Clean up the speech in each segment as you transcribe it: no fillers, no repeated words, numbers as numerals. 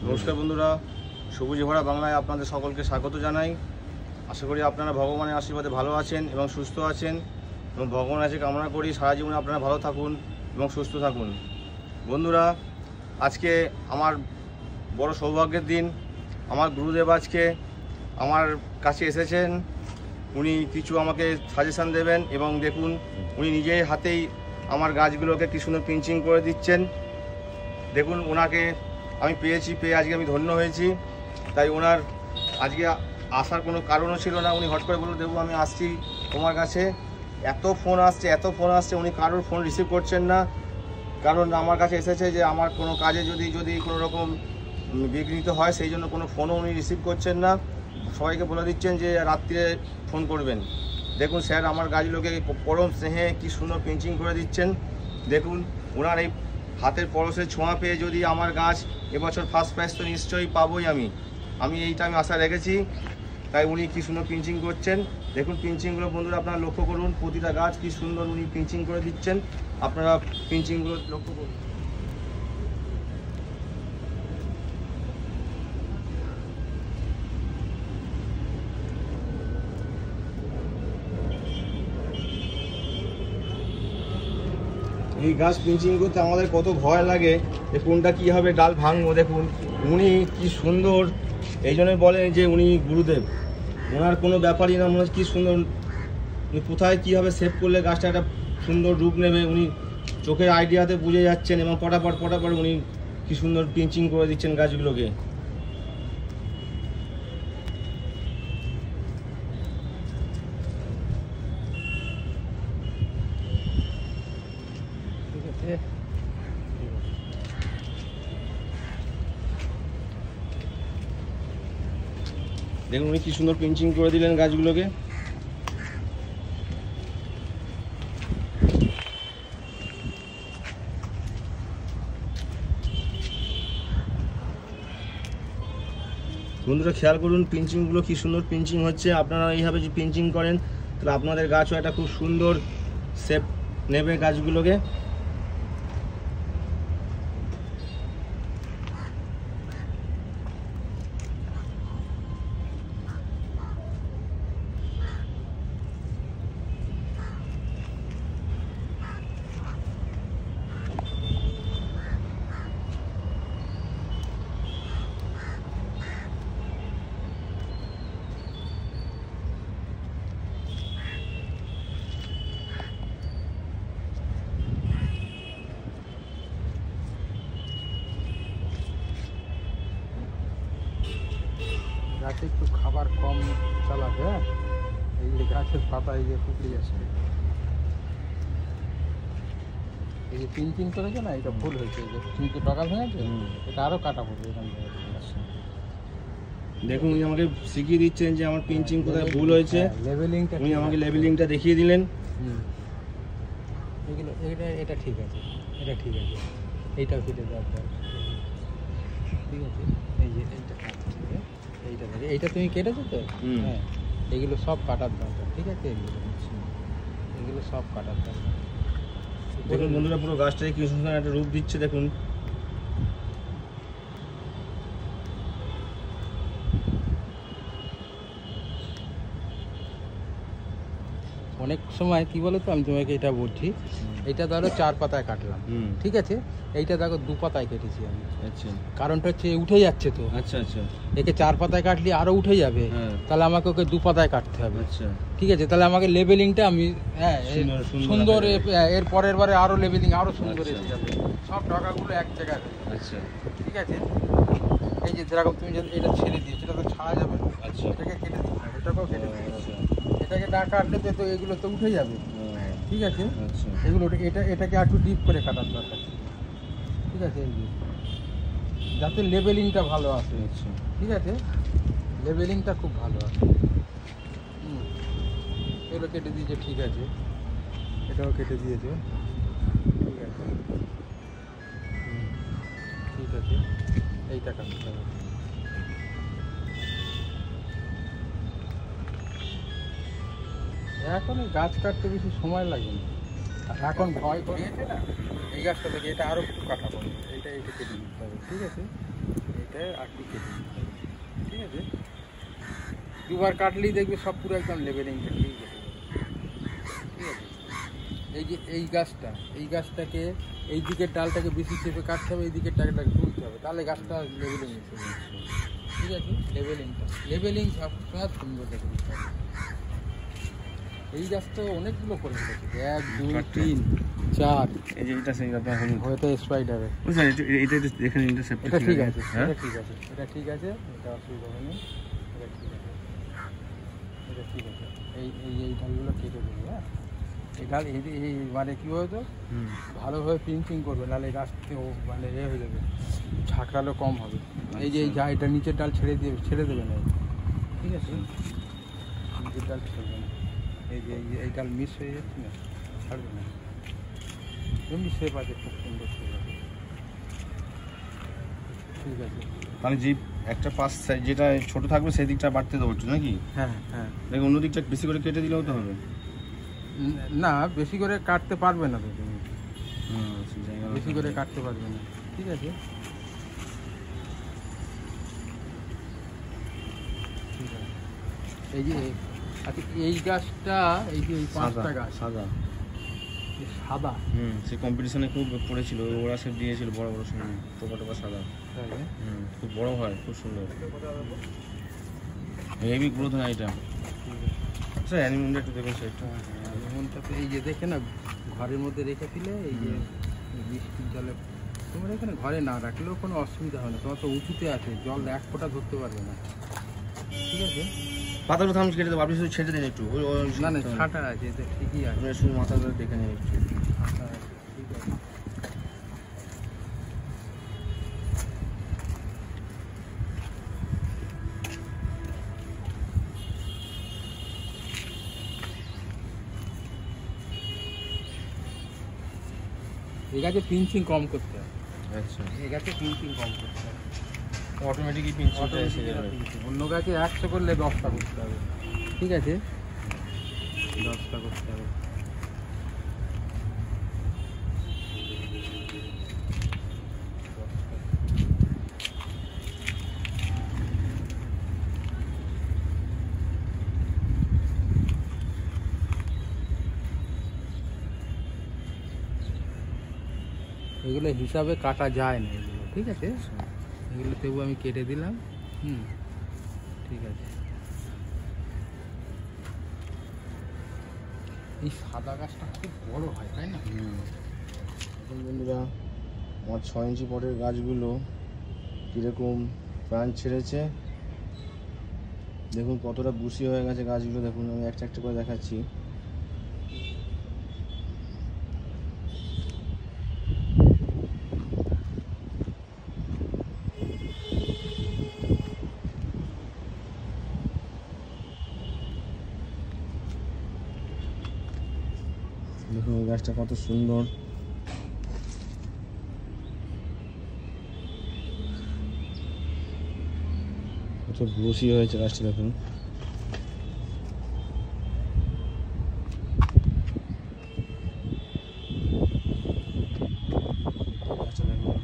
নমস্কার বন্ধুরা, সবুজে ভরা বাংলায় আপনাদের সকলকে স্বাগত জানাই। আশা করি আপনারা ভগবানের আশীর্বাদে ভালো আছেন এবং সুস্থ আছেন, এবং ভগবানের কাছে কামনা করি সারা জীবনে আপনারা ভালো থাকুন এবং সুস্থ থাকুন। বন্ধুরা, আজকে আমার বড় সৌভাগ্যের দিন। আমার গুরুদেব আজকে আমার কাছে এসেছেন। উনি কিছু আমাকে সাজেশান দেবেন এবং দেখুন উনি নিজের হাতেই আমার গাছগুলোকে কি সুন্দর পিঞ্চিং করে দিচ্ছেন। দেখুন ওনাকে আমি পেয়ে আজকে আমি ধন্য হয়েছি। তাই ওনার আজকে আসার কোনো কারণও ছিল না। উনি হট করে বলল, দেবু আমি আসছি তোমার কাছে। এত ফোন আসছে, উনি কারোর ফোন রিসিভ করছেন না। কারণ আমার কাছে এসেছে যে আমার কোনো কাজে যদি কোনো রকম বিঘ্নিত হয়, সেই জন্য কোনো ফোনও উনি রিসিভ করছেন না। সবাইকে বলে দিচ্ছেন যে রাত্রে ফোন করবেন। দেখুন স্যার আমার গাছগুলোকে পরম স্নেহে কি সুন্দর পিঞ্চিং করে দিচ্ছেন। দেখুন ওনার এই হাতের পরশের ছোঁয়া পেয়ে যদি আমার গাছ এবছর ফার্স্ট প্রাইজ তো নিশ্চয়ই পাবোই। আমি এইটা আশা রেখেছি। তাই উনি কি সুন্দর পিঞ্চিং করছেন। দেখুন পিঞ্চিংগুলো বন্ধুরা আপনারা লক্ষ্য করুন, প্রতিটা গাছ কি সুন্দর উনি পিঞ্চিং করে দিচ্ছেন। আপনারা পিঞ্চিংগুলো লক্ষ্য করুন। এই গাছ পিঞ্চিং করতে আমাদের কত ভয় লাগে যে কোনটা কী হবে, ডাল ভাঙবো। দেখুন উনি কি সুন্দর, এই জন্যই বলেন যে উনি গুরুদেব। ওনার কোনো ব্যাপারই না, মনে হচ্ছে কী সুন্দর উনি কোথায় কীভাবে সেভ করলে গাছটা একটা সুন্দর রূপ নেবে উনি চোখের আইডিয়াতে বুঝে যাচ্ছেন, এবং পটাপট উনি কি সুন্দর পিঞ্চিং করে দিচ্ছেন গাছগুলোকে। দেখুন উনি কি সুন্দর পিঞ্চিং করে দিলেন গাছগুলোকে। বন্ধুরা খেয়াল করুন পিঞ্চিংগুলো কি সুন্দর পিঞ্চিং হচ্ছে। আপনারা এইভাবে যে পিঞ্চিং করেন তাহলে আপনাদের গাছও একটা খুব সুন্দর শেপ নেবে গাছগুলোকে। গাছে একটু খাবার কম চালাবে। এই যে গাছের পাতা এই যে কুকড়ি আছে, এই যে পিঞ্চিং করেছে না, এটা ভুল হয়েছে। এই যে তুমি তো ডগা ভেঙেছে, এটা আরও কাটা পড়বে এখান থেকে। দেখুন উনি আমাকে শিখিয়ে দিচ্ছেন যে আমার পিঞ্চিং কোথায় ভুল হয়েছে। লেভেলিংটা উনি আমাকে লেভেলিংটা দেখিয়ে দিলেন। এগুলো এটা ঠিক আছে, এটা ঠিক আছে, এইটাও কেটে দেওয়ার পর ঠিক আছে। এই যে এইটা কাটছে, এইটা থেকে এইটা তুমি কেটেছো তো, হ্যাঁ এগুলো সব কাটার দরকার, ঠিক আছে। এগুলো সব কাটার দরকার। দেখুন বন্ধুরা পুরো গাছটাকে কি সুন্দর একটা রূপ দিচ্ছে। দেখুন অনেক সময় কি বলো তো, আমি তোমাকে এটা বলছি, এটা ধরো 4 পাতায় কাটলাম, ঠিক আছে। এইটা দেখো 2 পাতায় কেটেছি আমি। আচ্ছা, কারণটা হচ্ছে উঠে যাচ্ছে তো। আচ্ছা আচ্ছা, একে 4 পাতায় কাটলে আরো উঠে যাবে, তাহলে আমাকে ওকে 2 পাতায় কাটতে হবে। আচ্ছা ঠিক আছে, তাহলে আমাকে লেবেলিংটা আমি সুন্দর এর পরের বারে আরো লেবেলিং আরো সুন্দর এসে যাবে। সব ডগাগুলো এক জায়গায়। আচ্ছা ঠিক আছে। এই যে যেরকম তুমি এটা ছেড়ে দিয়েছো, এটা তো ছাড়া যাবে না। আচ্ছা, এটাকে কেটে দিতে হবে, এটাকেও কেটে দিতে হবে। এটাকে না কাটলে তো এগুলো তো উঠে যাবে। ঠিক আছে, এগুলো এটাকে একটু ডিপ করে কাটার দরকার। ঠিক আছে, এই যে যাতে লেবেলিংটা ভালো আসে। ঠিক আছে, লেবেলিংটা খুব ভালো আসে। এগুলো কেটে দিয়েছে, ঠিক আছে। এটাও কেটে দিয়েছে, ঠিক আছে। ঠিক আছে, এইটা কাটতে হবে। এখন গাছ কাটতে বেশি সময় লাগে না। এখন ভয় করিয়েছে না এই গাছটা থেকে, এটা আরও একটু কাটা পড়বে। এইটা কেটে দিতে হবে, ঠিক আছে। এটা একটু কেটে দিতে হবে, ঠিক আছে? দুবার কাটলেই দেখবে সব পুরো একদম লেভেলিংটা ঠিক আছে, ঠিক আছে? এই যে এই গাছটাকে এই দিকের ডালটাকে বেশি চেপে কাটতে হবে, এই দিকের ডালটাকে তুলতে হবে, তাহলে গাছটা লেভেলিং এসে যাবে, ঠিক আছে? লেভেলিং সবসময় সুন্দর দেখে দিতে হবে। এই গাছটা অনেকগুলো করে ফেলেছে, 1 2 3 4, এই যে এটা সেই আপনার হলুদ হয়তো স্পাইডারে। বুঝলেন, এটা দেখেন ইন্টারসেপ্ট এটা ঠিক আছে, হ্যাঁ এটা ঠিক আছে, এটা ঠিক আছে, এটা অসুবিধা হবে না, এটা ঠিক আছে, এটা ঠিক আছে। এই ঢালগুলো কেটে দেবে, হ্যাঁ? এই ঢাল এই মানে কী হয়তো ভালোভাবে পিঞ্চিং করবে, নাহলে এই গাছতে মানে হয়ে যাবে, ঝাঁকড়ালো কম হবে। এই যে এটা নিচের ডাল ছেড়ে দেবে না, ঠিক আছে? নিচের ডাল ছাড়বে না, এই যে এই ডাল মিস হয়ে যাচ্ছে না, ছাড়বে না। এমনি শেপ আছে, খুব সুন্দর শেপ আছে, ঠিক আছে? মানে যে একটা পাশ যেটা ছোট থাকবে সেই দিকটা বাড়তে দেবো একটু নাকি? হ্যাঁ হ্যাঁ, দেখুন অন্য দিকটা বেশি করে কেটে দিলেও তো হবে। না বেশি করে কাটতে পারবে না তো তুমি, সেই জায়গাটা বেশি করে কাটতে পারবে না, ঠিক আছে? ঠিক আছে। এই যে আচ্ছা এই গাছটা, এই যে এই 5টা গাছ সাদা এই সাদা, সেই কম্পিটিশনে খুব পড়েছিল, ওরা সব দিয়েছিল বড় বড় সময় টোকা টোকা সাদা, তাই না? খুব বড় হয়, খুব সুন্দর, হেভি গ্রোথ হয় এটা। আচ্ছা অ্যানিমেলটা একটু দেখুন সেটা, এমনটা তো এই যে দেখে না, ঘরের মধ্যে রেখে দিলে এই যে বৃষ্টির জলে, তোমার এখানে ঘরে না রাখলেও কোনো অসুবিধা হয় না, তোমার তো উঁচুতে আছে, জল 1 ফোঁটা ধরতে পারবে না, ঠিক আছে? পাতাগুলো থাম কেটে দেবো, আপনি শুধু ছেড়ে দিন একটু, না না ছাঁটা আছে, এটা ঠিকই আছে, আপনি শুধু মাথাগুলো দেখে নিন একটু। ছাঁটা আছে, ঠিক আছে। এই গাছে পিঞ্চিং কম করতে হবে, আচ্ছা এই গাছে পিঞ্চিং কম করতে হবে, অটোমেটিকই পিঞ্চিংটা এসে যাবে। অন্য গাছে 100 করলে 10টা করতে হবে, ঠিক আছে? 10টা করতে হবে। এগুলো হিসাবে কাটা যায় না এগুলো, ঠিক আছে? এগুলো তবু আমি কেটে দিলাম, ঠিক আছে। এই সাদা গাছটা খুব বড় হয়, তাই না? এখন বন্ধুরা আমার 6 ইঞ্চি পটের গাছগুলো কীরকম প্রাণ ছেড়েছে দেখুন, কতটা বুশি হয়ে গেছে গাছগুলো, দেখুন আমি একটা একটা করে দেখাচ্ছি। দেখুন এই গাছটা কত সুন্দর, কত ব্লুসি হয়েছে গাছটা দেখুন। গাছটা দেখুন,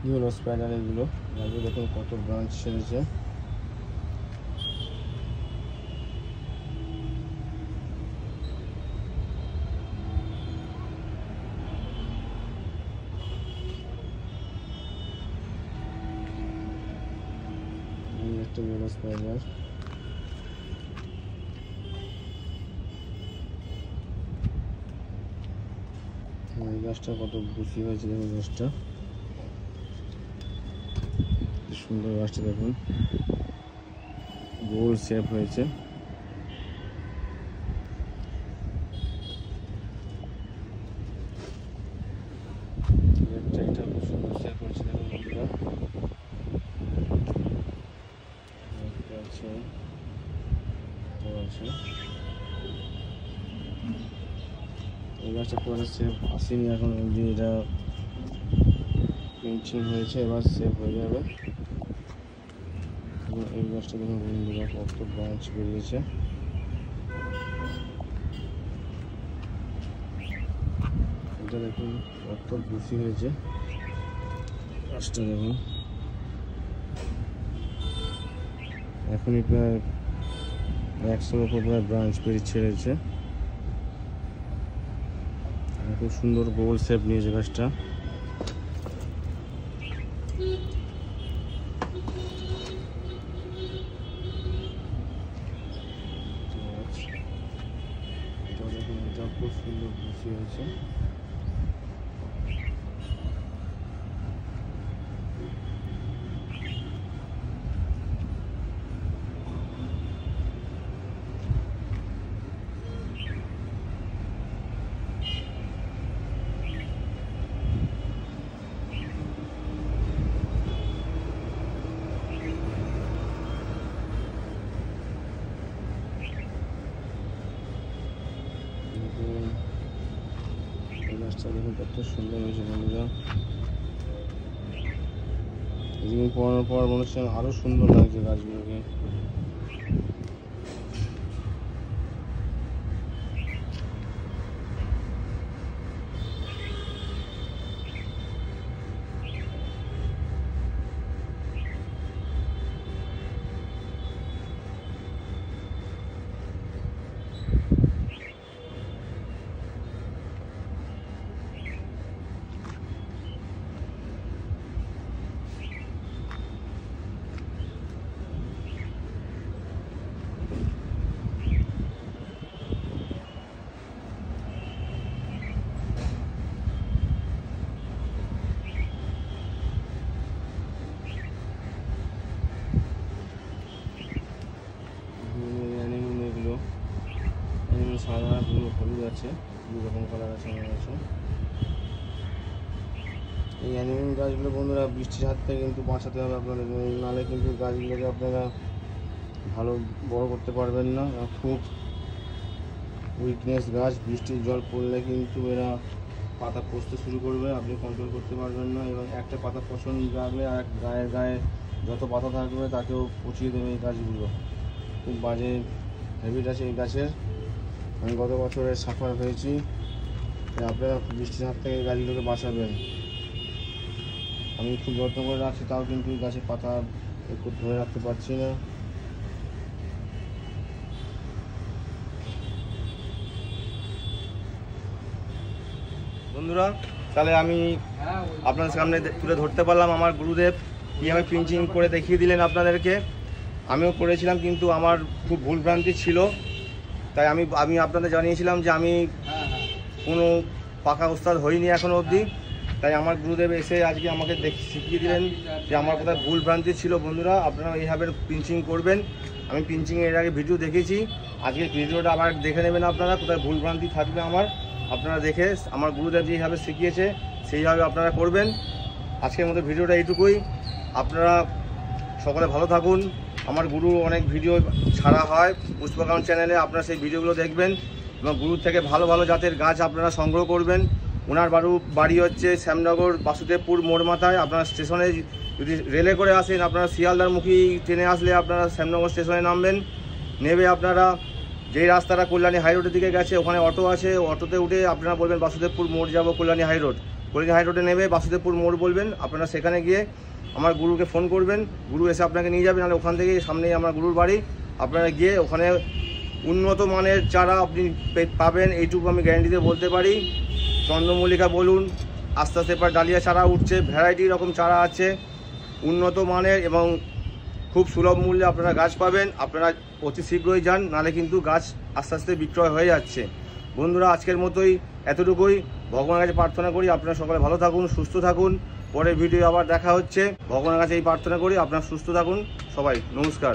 কি হলো স্পাইডার, এগুলো গাছগুলো দেখুন কত ব্রাঞ্চ ছেড়েছে। এই একটা বড় স্পাইডার, এই গাছটা কত বুশি হয়েছে দেখুন, গাছটা সুন্দর, গাছটা দেখুন গোল শেপ হয়েছে। এটা খুব সুন্দর শেপ হয়েছে দেখুন বন্ধুরা। আছে এই গাছটা পরে সেভ আসেনি এখন অবধি, এটা পিঞ্চিং হয়েছে, এবার সেভ হয়ে যাবে। এই গাছটা দেখুন বন্ধুরা কত ব্রাঞ্চ বেরিয়েছে, এটা দেখুন কত বেশি হয়েছে গাছটা দেখুন। এখনই প্রায় 100-র উপর প্রায় ব্রাঞ্চ বেরিয়ে ছেড়েছে, খুব সুন্দর গোল শেপ নিয়েছে গাছটা। এটা খুব সুন্দর বেশি হয়েছে। গাছটা দেখুন কত সুন্দর হয়েছে বন্ধুরা, এদিকে পড়ানোর পর মনে হচ্ছে আরো সুন্দর লাগছে গাছগুলোকে। সাদা ব্লু হলুদ আছে, দু রকম কালার আছে আমার কাছে। এই অ্যানিমেল গাছগুলো বন্ধুরা বৃষ্টির হাত থেকে কিন্তু বাঁচাতে হবে আপনাদের, নাহলে কিন্তু গাছগুলোকে আপনারা ভালো বড় করতে পারবেন না। খুব উইকনেস গাছ, বৃষ্টির জল পড়লে কিন্তু এরা পাতা পচতে শুরু করবে, আপনি কন্ট্রোল করতে পারবেন না, এবং একটা পাতা পছন্দ লাগলে আর গায়ে গায়ে যত পাতা থাকবে তাকেও পচিয়ে দেবে এই গাছগুলো। খুব বাজে হ্যাবিট আছে এই গাছের, আমি গত বছরে সাফার হয়েছি। আপনারা বৃষ্টির হাত থেকে গাছগুলোকে বাঁচাবেন। আমি খুব যত্ন করে রাখছি, তাও কিন্তু গাছের পাতা একটু ধরে রাখতে পারছি না। বন্ধুরা তাহলে আমি আপনাদের সামনে তুলে ধরতে পারলাম আমার গুরুদেব কীভাবে পিঞ্চিং করে দেখিয়ে দিলেন আপনাদেরকে। আমিও করেছিলাম কিন্তু আমার খুব ভুলভ্রান্তি ছিল, তাই আমি আপনাদের জানিয়েছিলাম যে আমি কোনো পাকা ওস্তাদ হইনি এখনো অবধি, তাই আমার গুরুদেব এসে আজকে আমাকে শিখিয়ে দিলেন যে আমার কোথায় ভুল ভ্রান্তি ছিল। বন্ধুরা আপনারা এইভাবে পিঞ্চিং করবেন। আমি পিঞ্চিংয়ের এর আগে ভিডিও দেখেছি, আজকে ভিডিওটা আবার দেখে নেবেন আপনারা, কোথায় ভুল ভ্রান্তি থাকবে আপনারা দেখে আমার গুরুদেব যেভাবে শিখিয়েছে সেইভাবে আপনারা করবেন। আজকের মতো ভিডিওটা এইটুকুই। আপনারা সকলে ভালো থাকুন। আমার গুরু অনেক ভিডিও ছাড়া হয় পুষ্পকাউন্ট চ্যানেলে, আপনারা সেই ভিডিওগুলো দেখবেন এবং গুরুর থেকে ভালো ভালো জাতের গাছ আপনারা সংগ্রহ করবেন। ওনার বাড়ি হচ্ছে শ্যামনগর বাসুদেবপুর মোড় মাথায়। আপনারা স্টেশনে যদি রেলে করে আসেন, আপনারা শিয়ালদারমুখী ট্রেনে আসলে আপনারা শ্যামনগর স্টেশনে নামবেন, নেবে আপনারা যেই রাস্তাটা কল্যাণী হাইরোডের দিকে গেছে ওখানে অটো আছে, অটোতে উঠে আপনারা বলবেন বাসুদেবপুর মোড় যাব, কল্যাণী হাইরোডে নেবে বাসুদেবপুর মোড় বলবেন, আপনারা সেখানে গিয়ে আমার গুরুকে ফোন করবেন, গুরু এসে আপনাকে নিয়ে যাবেন। নাহলে ওখান থেকে সামনেই আমার গুরুর বাড়ি, আপনারা গিয়ে ওখানে উন্নত মানের চারা আপনি পাবেন, এইটুকু আমি গ্যারান্টি দিয়ে বলতে পারি। চন্দ্রমল্লিকা বলুন, আস্তে আস্তে এবার ডালিয়া চারা উঠছে, ভ্যারাইটি রকম চারা আছে উন্নত মানের এবং খুব সুলভ মূল্যে আপনারা গাছ পাবেন। আপনারা অতি শীঘ্রই যান, নাহলে কিন্তু গাছ আস্তে আস্তে বিক্রয় হয়ে যাচ্ছে। বন্ধুরা আজকের মতোই এতটুকুই। ভগবানের কাছে প্রার্থনা করি আপনারা সকলে ভালো থাকুন, সুস্থ থাকুন। পরের ভিডিও আবার দেখা হচ্ছে। ভগবানের কাছে এই প্রার্থনা করি আপনারা সুস্থ থাকুন সবাই। নমস্কার।